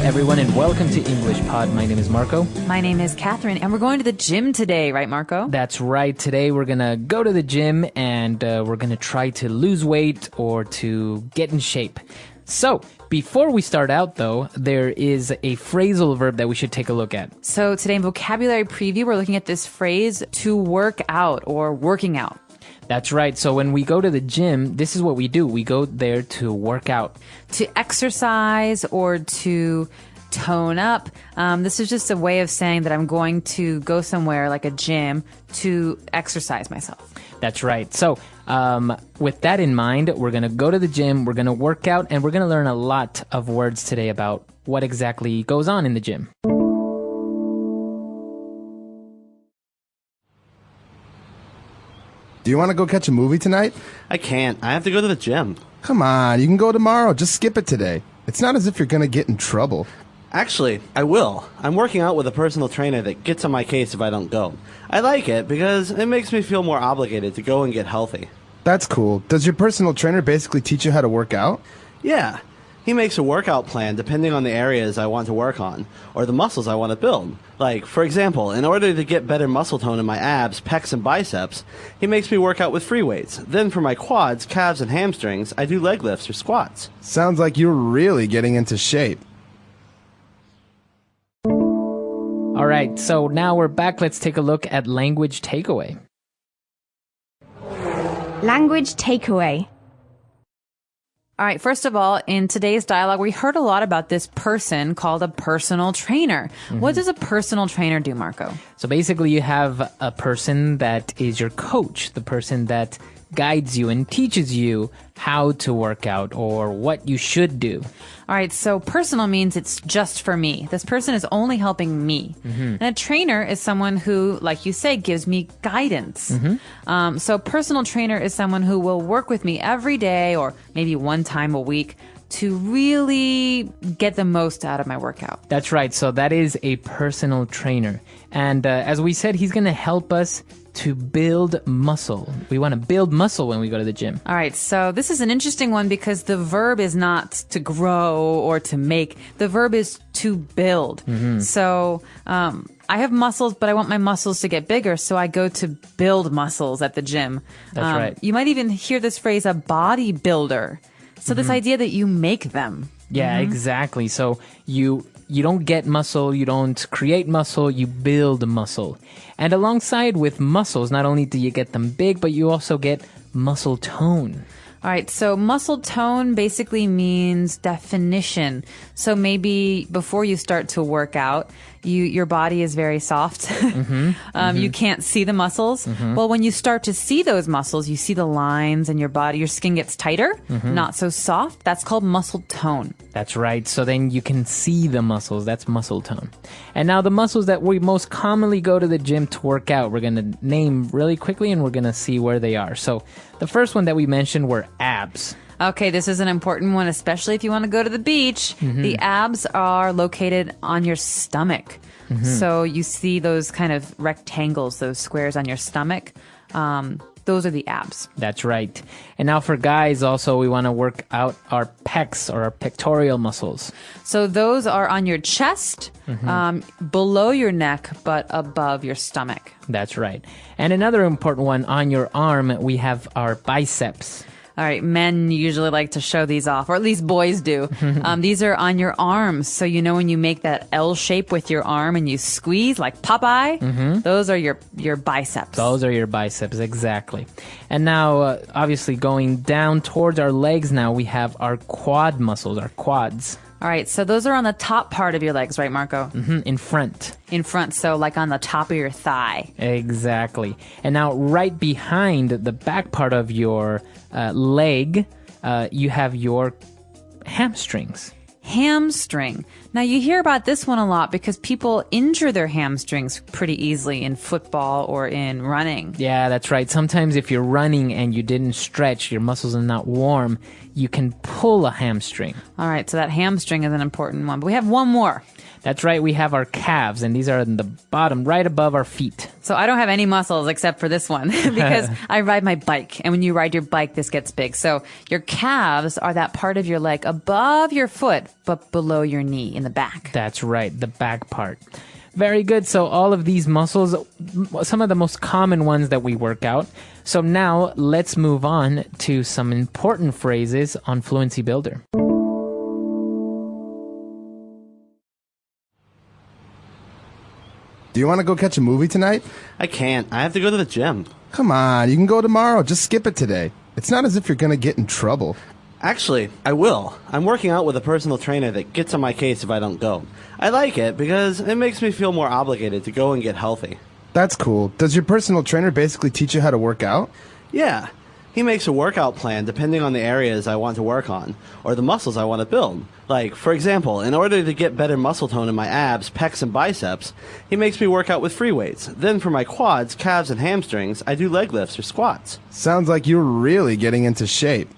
everyone, and welcome to English Pod. My name is Marco. My name is Catherine, and we're going to the gym today, right, Marco? That's right. Today we're going to go to the gym, and we're going to try to lose weight or to get in shape. So, before we start out, though, there is a phrasal verb that we should take a look at. So today in vocabulary preview, we're looking at this phrase, to work out or working out. That's right. So when we go to the gym, this is what we do. We go there to work out. To exercise or to tone up. This is just a way of saying that I'm going to go somewhere like a gym to exercise myself. That's right. So with that in mind, we're going to go to the gym, we're going to work out, and we're going to learn a lot of words today about what exactly goes on in the gym. Do you want to go catch a movie tonight? I can't. I have to go to the gym. Come on, you can go tomorrow. Just skip it today. It's not as if you're going to get in trouble. Actually, I will. I'm working out with a personal trainer that gets on my case if I don't go. I like it because it makes me feel more obligated to go and get healthy. That's cool. Does your personal trainer basically teach you how to work out? Yeah. He makes a workout plan depending on the areas I want to work on, or the muscles I want to build. Like, for example, in order to get better muscle tone in my abs, pecs, and biceps, he makes me work out with free weights. Then for my quads, calves, and hamstrings, I do leg lifts or squats. Sounds like you're really getting into shape. All right, so now we're back. Let's take a look at language takeaway. Language takeaway. All right, first of all, in today's dialogue, we heard a lot about this person called a personal trainer. What does a personal trainer do, Marco? So basically you have a person that is your coach, the person that guides you and teaches you how to work out or what you should do. All right, so personal means it's just for me. This person is only helping me. And a trainer is someone who, like you say, gives me guidance. So personal trainer is someone who will work with me every day or maybe one time a week to really get the most out of my workout. That's right. So that is a personal trainer. And as we said, he's going to help us to build muscle. We want to build muscle when we go to the gym. All right, so this is an interesting one because the verb is not to grow or to make. The verb is to build. So I have muscles, but I want my muscles to get bigger, so I go to build muscles at the gym. That's right. You might even hear this phrase, a bodybuilder. So this idea that you make them. Yeah, exactly. So you don't get muscle, you don't create muscle, you build muscle. And alongside with muscles, not only do you get them big, but you also get muscle tone. All right, so muscle tone basically means definition. So maybe before you start to work out, your body is very soft. You can't see the muscles. Well, when you start to see those muscles, you see the lines in your body, your skin gets tighter, not so soft. That's called muscle tone. That's right. So then you can see the muscles. That's muscle tone. And now the muscles that we most commonly go to the gym to work out, we're going to name really quickly and we're going to see where they are. So the first one that we mentioned were abs. Okay, this is an important one, especially if you want to go to the beach. The abs are located on your stomach. So you see those kind of rectangles, those squares on your stomach. Those are the abs. That's right. And now for guys also, we want to work out our pecs or our pectoral muscles. So those are on your chest, below your neck, but above your stomach. That's right. And another important one, on your arm, we have our biceps. All right, men usually like to show these off, or at least boys do. These are on your arms. So you know when you make that L shape with your arm and you squeeze like Popeye, those are your biceps. Those are your biceps, exactly. And now, obviously, going down towards our legs now, we have our quad muscles, our quads. All right, so those are on the top part of your legs, right, Marco? In front. In front, so like on the top of your thigh. Exactly. And now right behind the back part of your leg, you have your hamstrings. Hamstring. Now you hear about this one a lot because people injure their hamstrings pretty easily in football or in running. Yeah, that's right. Sometimes if you're running and you didn't stretch, your muscles are not warm, you can pull a hamstring. All right, so that hamstring is an important one. But we have one more. That's right, we have our calves, and these are in the bottom, right above our feet. So I don't have any muscles except for this one because I ride my bike. And when you ride your bike, this gets big. So your calves are that part of your leg above your foot, but below your knee in the back. That's right, the back part. Very good. So all of these muscles, some of the most common ones that we work out. So now let's move on to some important phrases on Fluency Builder. Do you want to go catch a movie tonight? I can't. I have to go to the gym. Come on, you can go tomorrow. Just skip it today. It's not as if you're going to get in trouble. Actually, I will. I'm working out with a personal trainer that gets on my case if I don't go. I like it because it makes me feel more obligated to go and get healthy. That's cool. Does your personal trainer basically teach you how to work out? Yeah. He makes a workout plan depending on the areas I want to work on, or the muscles I want to build. Like, for example, in order to get better muscle tone in my abs, pecs, and biceps, he makes me work out with free weights. Then for my quads, calves, and hamstrings, I do leg lifts or squats. Sounds like you're really getting into shape.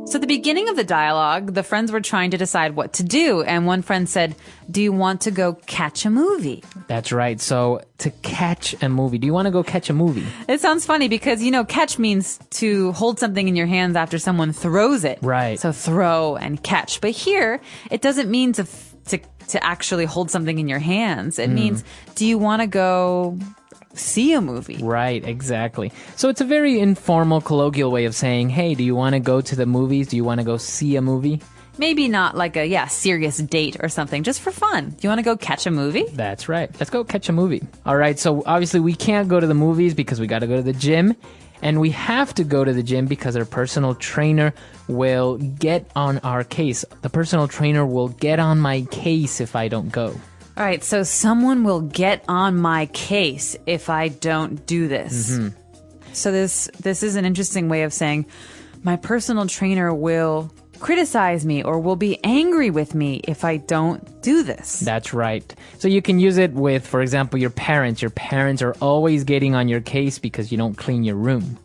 So at the beginning of the dialogue, the friends were trying to decide what to do. And one friend said, do you want to go catch a movie? That's right. So to catch a movie. Do you want to go catch a movie? It sounds funny because, catch means to hold something in your hands after someone throws it. Right. So throw and catch. But here, it doesn't mean to actually hold something in your hands. It means, do you want to go see a movie? Right, exactly. So it's a very informal, colloquial way of saying, hey, do you want to go to the movies? Do you want to go see a movie? Maybe not like a serious date or something, just for fun. Do you want to go catch a movie? That's right. Let's go catch a movie. All right, so obviously we can't go to the movies because we got to go to the gym. And we have to go to the gym because our personal trainer will get on our case. The personal trainer will get on my case if I don't go. All right, so someone will get on my case if I don't do this. Mm-hmm. So this is an interesting way of saying my personal trainer will criticize me or will be angry with me if I don't do this. That's right. So you can use it with, for example, your parents. Your parents are always getting on your case because you don't clean your room.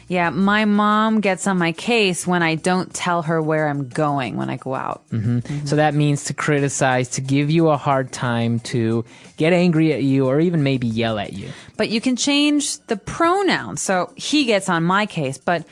Yeah, my mom gets on my case when I don't tell her where I'm going when I go out. Mm-hmm. Mm-hmm. So that means to criticize, to give you a hard time, to get angry at you, or even maybe yell at you. But you can change the pronoun. So he gets on my case, but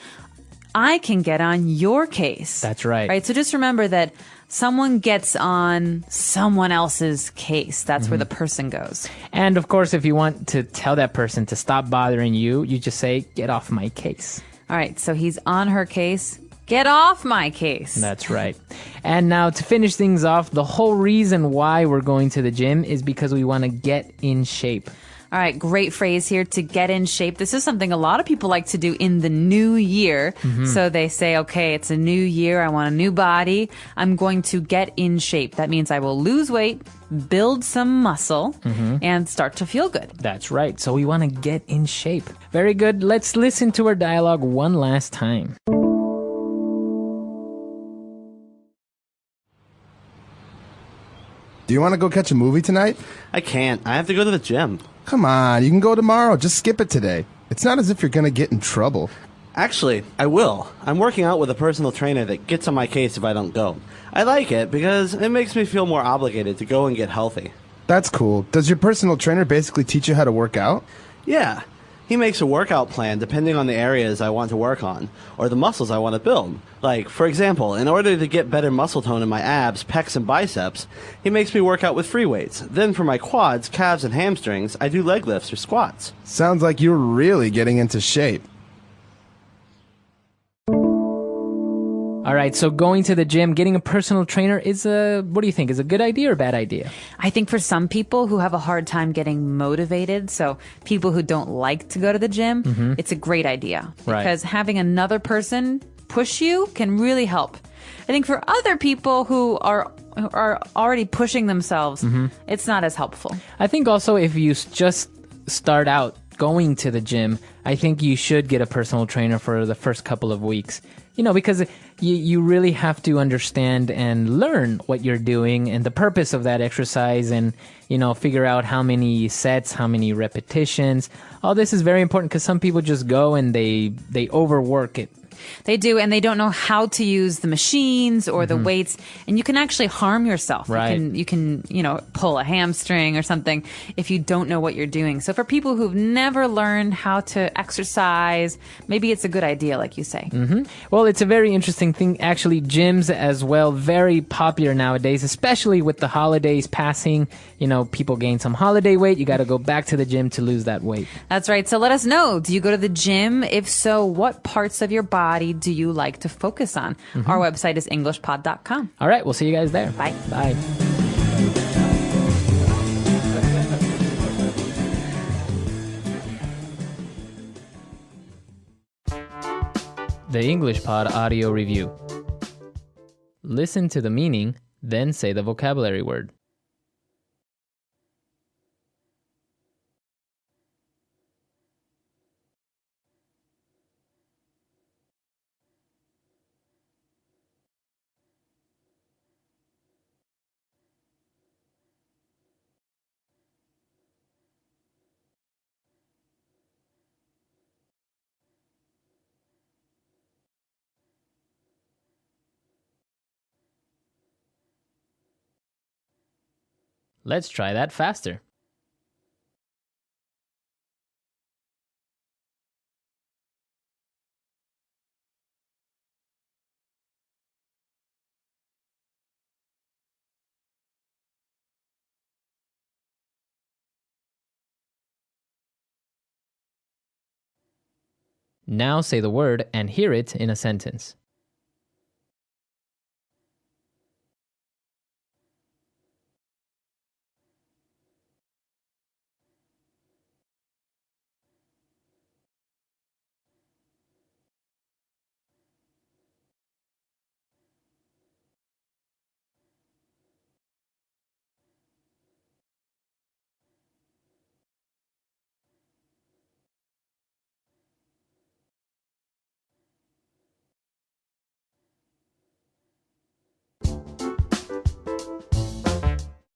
I can get on your case. That's right. Right. So just remember that someone gets on someone else's case. That's where the person goes. And of course, if you want to tell that person to stop bothering you, you just say, get off my case. All right. So he's on her case. Get off my case. That's right. And now to finish things off, the whole reason why we're going to the gym is because we want to get in shape. All right, great phrase here, to get in shape. This is something a lot of people like to do in the new year. Mm-hmm. So they say, okay, it's a new year. I want a new body. I'm going to get in shape. That means I will lose weight, build some muscle, and start to feel good. That's right. So we want to get in shape. Very good. Let's listen to our dialogue one last time. Do you want to go catch a movie tonight? I can't. I have to go to the gym. Come on, you can go tomorrow. Just skip it today. It's not as if you're going to get in trouble. Actually, I will. I'm working out with a personal trainer that gets on my case if I don't go. I like it because it makes me feel more obligated to go and get healthy. That's cool. Does your personal trainer basically teach you how to work out? Yeah. He makes a workout plan depending on the areas I want to work on, or the muscles I want to build. Like, for example, in order to get better muscle tone in my abs, pecs, and biceps, he makes me work out with free weights. Then for my quads, calves, and hamstrings, I do leg lifts or squats. Sounds like you're really getting into shape. All right, so going to the gym, getting a personal trainer is what do you think? Is a good idea or a bad idea? I think for some people who have a hard time getting motivated, so people who don't like to go to the gym, it's a great idea. Because having another person push you can really help. I think for other people who are already pushing themselves, it's not as helpful. I think also if you just start out going to the gym, I think you should get a personal trainer for the first couple of weeks. Because you really have to understand and learn what you're doing and the purpose of that exercise and, figure out how many sets, how many repetitions. All this is very important because some people just go and they overwork it. They do, and they don't know how to use the machines or the weights, and you can actually harm yourself. Right. You can, pull a hamstring or something if you don't know what you're doing. So for people who've never learned how to exercise, maybe it's a good idea, like you say. Well, it's a very interesting thing. Actually, gyms as well, very popular nowadays, especially with the holidays passing. People gain some holiday weight. You got to go back to the gym to lose that weight. That's right. So let us know. Do you go to the gym? If so, what parts of your body do you like to focus on? Our website is EnglishPod.com. All right, we'll see you guys there. Bye. Bye. The English Pod Audio Review. Listen to the meaning, then say the vocabulary word. Let's try that faster. Now say the word and hear it in a sentence.